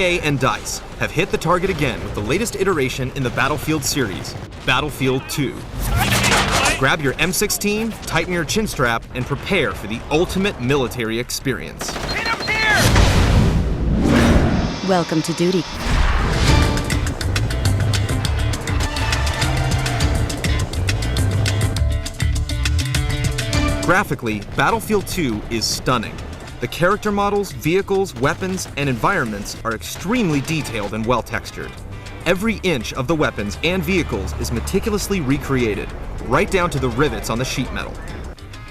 EA and DICE have hit the target again with the latest iteration in the Battlefield series, Battlefield 2. Grab your M16, tighten your chin strap, and prepare for the ultimate military experience. Welcome to duty. Graphically, Battlefield 2 is stunning. The character models, vehicles, weapons, and environments are extremely detailed and well-textured. Every inch of the weapons and vehicles is meticulously recreated, right down to the rivets on the sheet metal.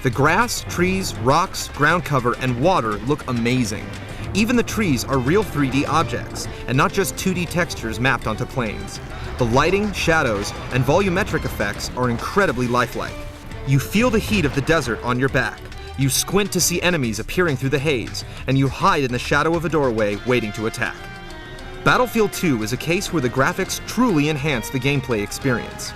The grass, trees, rocks, ground cover, and water look amazing. Even the trees are real 3D objects, and not just 2D textures mapped onto planes. The lighting, shadows, and volumetric effects are incredibly lifelike. You feel the heat of the desert on your back. You squint to see enemies appearing through the haze, and you hide in the shadow of a doorway waiting to attack. Battlefield 2 is a case where the graphics truly enhance the gameplay experience.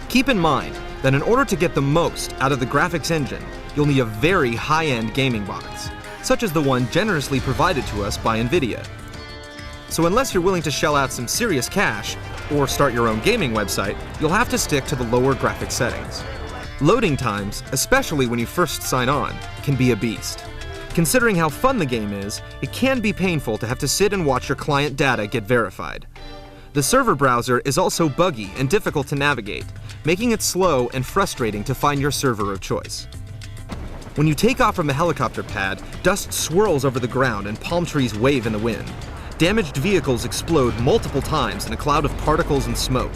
Keep in mind that in order to get the most out of the graphics engine, you'll need a very high-end gaming box, such as the one generously provided to us by NVIDIA. So unless you're willing to shell out some serious cash, or start your own gaming website, you'll have to stick to the lower graphics settings. Loading times, especially when you first sign on, can be a beast. Considering how fun the game is, it can be painful to have to sit and watch your client data get verified. The server browser is also buggy and difficult to navigate, making it slow and frustrating to find your server of choice. When you take off from the helicopter pad, dust swirls over the ground and palm trees wave in the wind. Damaged vehicles explode multiple times in a cloud of particles and smoke.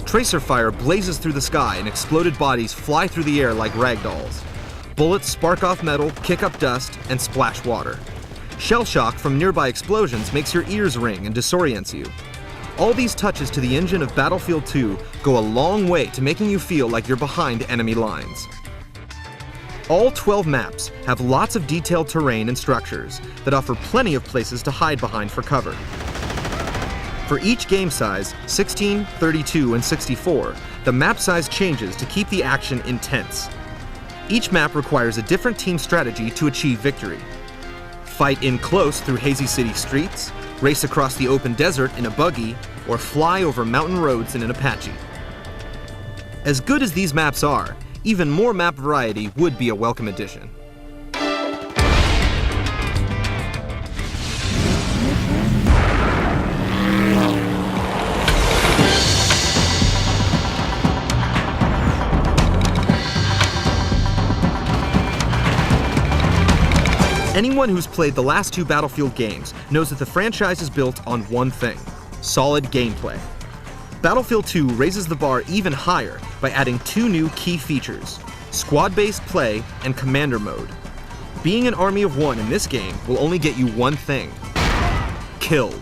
Tracer fire blazes through the sky and exploded bodies fly through the air like ragdolls. Bullets spark off metal, kick up dust, and splash water. Shell shock from nearby explosions makes your ears ring and disorients you. All these touches to the engine of Battlefield 2 go a long way to making you feel like you're behind enemy lines. All 12 maps have lots of detailed terrain and structures that offer plenty of places to hide behind for cover. For each game size, 16, 32, and 64, the map size changes to keep the action intense. Each map requires a different team strategy to achieve victory. Fight in close through hazy city streets, race across the open desert in a buggy, or fly over mountain roads in an Apache. As good as these maps are, even more map variety would be a welcome addition. Anyone who's played the last two Battlefield games knows that the franchise is built on one thing: solid gameplay. Battlefield 2 raises the bar even higher by adding two new key features: squad-based play and commander mode. Being an army of one in this game will only get you one thing: killed.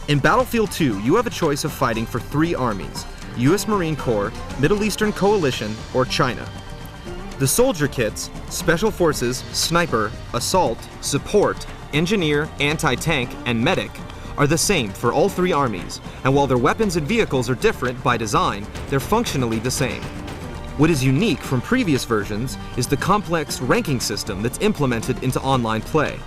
In Battlefield 2, you have a choice of fighting for three armies: US Marine Corps, Middle Eastern Coalition, or China. The soldier kits, Special Forces, Sniper, Assault, Support, Engineer, Anti-Tank, and Medic are the same for all three armies, and while their weapons and vehicles are different by design, they're functionally the same. What is unique from previous versions is the complex ranking system that's implemented into online play.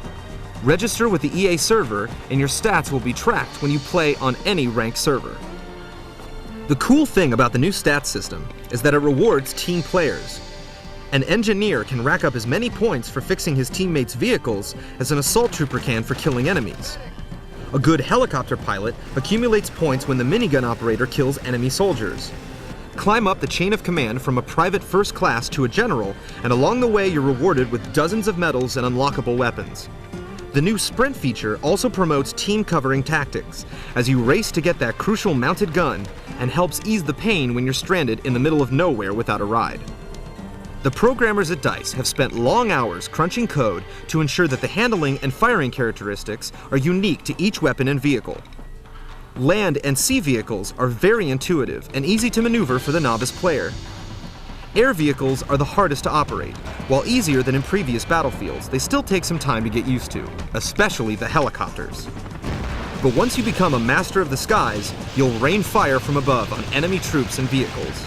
Register with the EA server, and your stats will be tracked when you play on any ranked server. The cool thing about the new stats system is that it rewards team players. An engineer can rack up as many points for fixing his teammates' vehicles as an assault trooper can for killing enemies. A good helicopter pilot accumulates points when the minigun operator kills enemy soldiers. Climb up the chain of command from a private first class to a general, and along the way you're rewarded with dozens of medals and unlockable weapons. The new sprint feature also promotes team covering tactics, as you race to get that crucial mounted gun, and helps ease the pain when you're stranded in the middle of nowhere without a ride. The programmers at DICE have spent long hours crunching code to ensure that the handling and firing characteristics are unique to each weapon and vehicle. Land and sea vehicles are very intuitive and easy to maneuver for the novice player. Air vehicles are the hardest to operate. While easier than in previous Battlefields, they still take some time to get used to, especially the helicopters. But once you become a master of the skies, you'll rain fire from above on enemy troops and vehicles.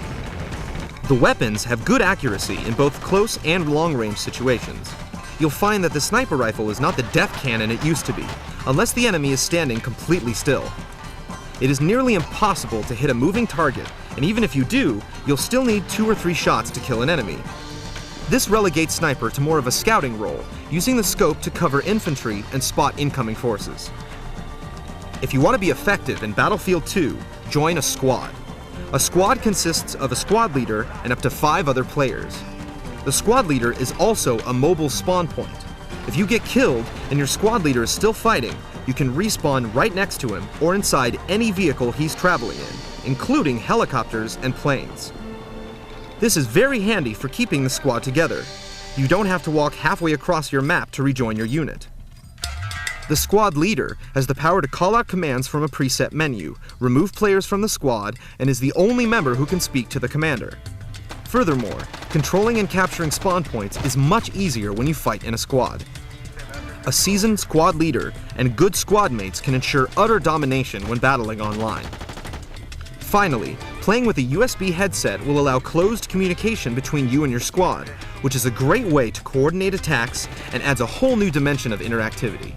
The weapons have good accuracy in both close and long-range situations. You'll find that the sniper rifle is not the death cannon it used to be, unless the enemy is standing completely still. It is nearly impossible to hit a moving target, and even if you do, you'll still need 2 or 3 shots to kill an enemy. This relegates Sniper to more of a scouting role, using the scope to cover infantry and spot incoming forces. If you want to be effective in Battlefield 2, join a squad. A squad consists of a squad leader and up to 5 other players. The squad leader is also a mobile spawn point. If you get killed and your squad leader is still fighting, you can respawn right next to him or inside any vehicle he's traveling in, including helicopters and planes. This is very handy for keeping the squad together. You don't have to walk halfway across your map to rejoin your unit. The squad leader has the power to call out commands from a preset menu, remove players from the squad, and is the only member who can speak to the commander. Furthermore, controlling and capturing spawn points is much easier when you fight in a squad. A seasoned squad leader and good squad mates can ensure utter domination when battling online. Finally, playing with a USB headset will allow closed communication between you and your squad, which is a great way to coordinate attacks and adds a whole new dimension of interactivity.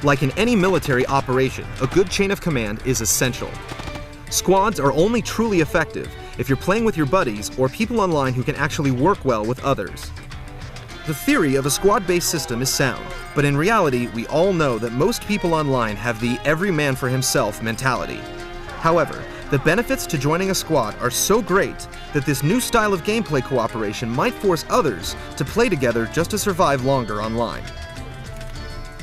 Like in any military operation, a good chain of command is essential. Squads are only truly effective if you're playing with your buddies or people online who can actually work well with others. The theory of a squad-based system is sound, but in reality, we all know that most people online have the every man for himself mentality. However, the benefits to joining a squad are so great that this new style of gameplay cooperation might force others to play together just to survive longer online.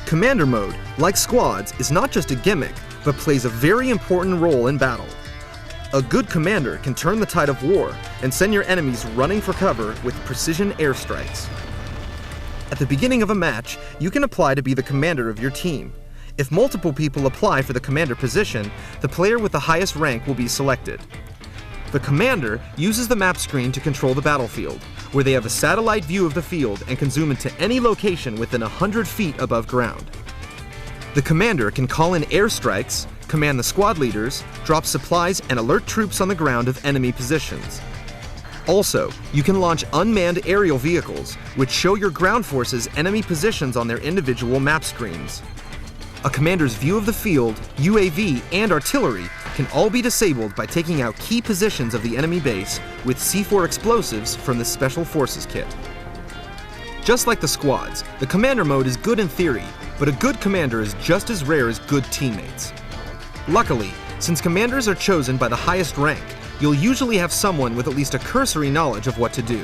Commander mode, like squads, is not just a gimmick, but plays a very important role in battle. A good commander can turn the tide of war and send your enemies running for cover with precision airstrikes. At the beginning of a match, you can apply to be the commander of your team. If multiple people apply for the commander position, the player with the highest rank will be selected. The commander uses the map screen to control the battlefield, where they have a satellite view of the field and can zoom into any location within 100 feet above ground. The commander can call in airstrikes, command the squad leaders, drop supplies, and alert troops on the ground of enemy positions. Also, you can launch unmanned aerial vehicles, which show your ground forces enemy positions on their individual map screens. A commander's view of the field, UAV, and artillery can all be disabled by taking out key positions of the enemy base with C4 explosives from the Special Forces kit. Just like the squads, the commander mode is good in theory, but a good commander is just as rare as good teammates. Luckily, since commanders are chosen by the highest rank, you'll usually have someone with at least a cursory knowledge of what to do.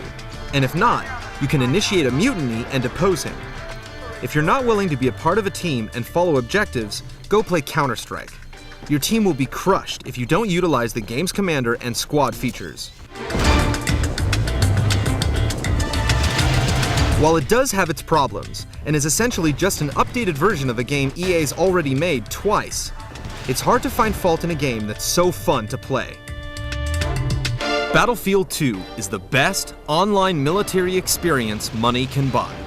And if not, you can initiate a mutiny and depose him. If you're not willing to be a part of a team and follow objectives, go play Counter-Strike. Your team will be crushed if you don't utilize the game's commander and squad features. While it does have its problems, and is essentially just an updated version of a game EA's already made twice, it's hard to find fault in a game that's so fun to play. Battlefield 2 is the best online military experience money can buy.